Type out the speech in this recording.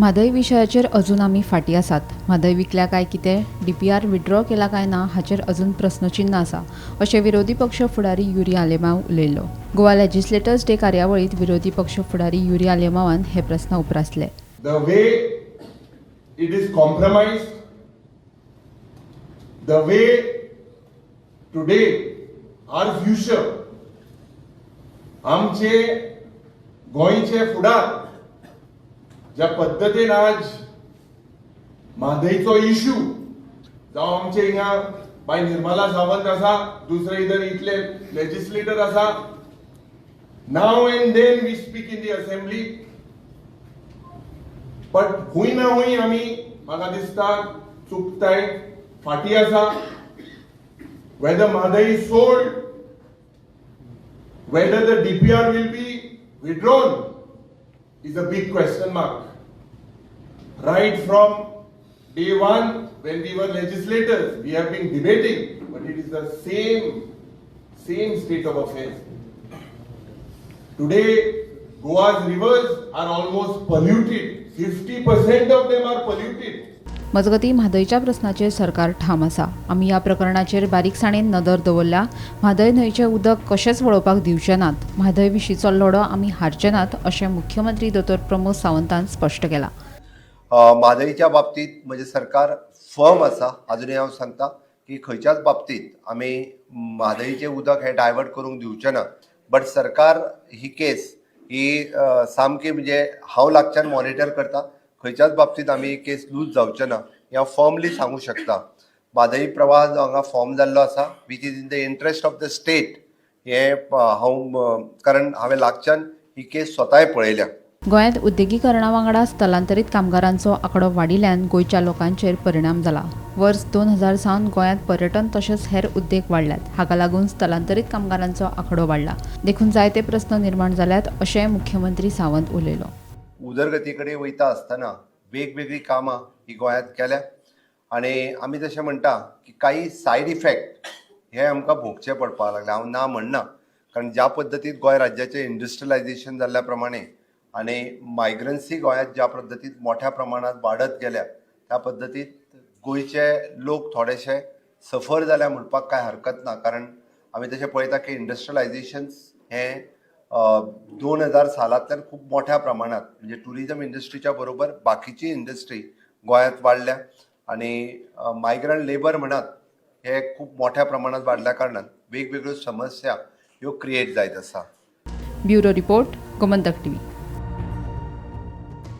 म्हादय विशयाचेर अजून आमी फाटीं आसात. म्हादय विकल्या काय कितें, DPR विड्रॉ केला काय ना हाचेर अजून प्रस्नचिन्ह आसा, अशें विरोधी पक्ष फुडारी युरी आलेमांव उलयलो. गोवा लेजिस्लेटर्स डे कार्यावळींत विरोधी पक्ष फुडारी युरी आलेमांवान हे प्रस्न उपरासले. The way it is compromised, the way today our future, आमचे गोंयचे फुडार ज्या पद्धतीन आज म्हादयचो इश्यू जावं आमचे हिंगा बाय निर्मला सावंत आसा, दुसरे इधर इतले लेजिस्लेटर आसा. नाव and then we speak in the assembly, but हुंय ना हुंय आमी म्हाका दिसता चुकताय, फाटी आसा. Whether Mhadei is sold, whether the DPR will be withdrawn is a big question mark. Right from day one, when we were legislators, we have been debating, but it is the same state of affairs. Today, Goa's rivers are almost polluted. 50% of them are polluted. मजगतीं म्हादयच्या प्रस्नाचेर सरकार ठाम आसा. आमी ह्या प्रकरणाचेर बारीकसाणेन नदर दवरल्या. म्हादय न्हंयचें उदक कशेंच वळोवपाक दिवचे नात. म्हादय विशींचो लढो आमी हारचे नात, अशें मुख्यमंत्री दोतोर प्रमोद सावंतान स्पश्ट केलां. म्हादयच्या बाबतीत म्हणजे सरकार फर्म आसा. अजुनूय हांव सांगता की खंयच्याच बाबतीत आमी म्हादयचें उदक हें डायवर्ट करूंक दिवचें ना. बट सरकार ही केस ही सामकी म्हणजे हांव लागच्यान मॉनिटर करता. खंयच्याच बाबतीत आमी केस लूज जावचे ना हें हांव फर्मली सांगू शकता. म्हादय प्रवाह जो हांगा फॉर्म जाल्लो आसा which is in the interest of the state, हें हांव कारण हांवें लागच्यान ही केस स्वताय पळयल्या. गोंयांत उद्देगीकरणा वांगडा स्थलांतरीत कामगारांचो आंकडो वाडिल्ल्यान गोंयच्या लोकांचेर परिणाम जाला. वर्स 2000 सावन गोंयांत पर्यटन तशेंच हेर उद्देग वाडल्यात. हाका लागून स्थलांतरीत कामगारांचो आंकडो वाडला. देखून जायते प्रस्न निर्माण जाल्यात, अशें मुख्यमंत्री सावंत उलयलो. उदरगती कडेन वयता आसतना वेगवेगळी कामां ही गोंयांत केल्या आनी आमी तशें म्हणटा की काही सायड इफेक्ट हे आमकां भोगचे पडपाक लागले. हांव ना म्हणना, कारण ज्या पद्दतीन गोंय राज्याचें इंडस्ट्रियलायझेशन जाल्ल्या प्रमाणे आनी मायग्रन्सी गोंयांत ज्या पद्दतीन मोठ्या प्रमाणात वाडत गेल्या त्या पद्दतीत गोंयचे लोक थोडेशे सफर जाल्या म्हणपाक कांय हरकत ना. कारण आमी तशें पळयता की इंडस्ट्रियलायझेशन हें 2000 सालांतल्यान खूब मोठ्या प्रमाणात म्हणजे टुरिजम इंडस्ट्रीच्या बरोबर बाकीची इंडस्ट्री गोंयांत वाडल्या आनी मायग्रंट लेबर म्हणात हे खूब मोठ्या प्रमाणात वाडल्या कारणान वेगवेगळ्यो समस्या ह्यो क्रिएट जायत आसा. Bureau report, Gomantak TV.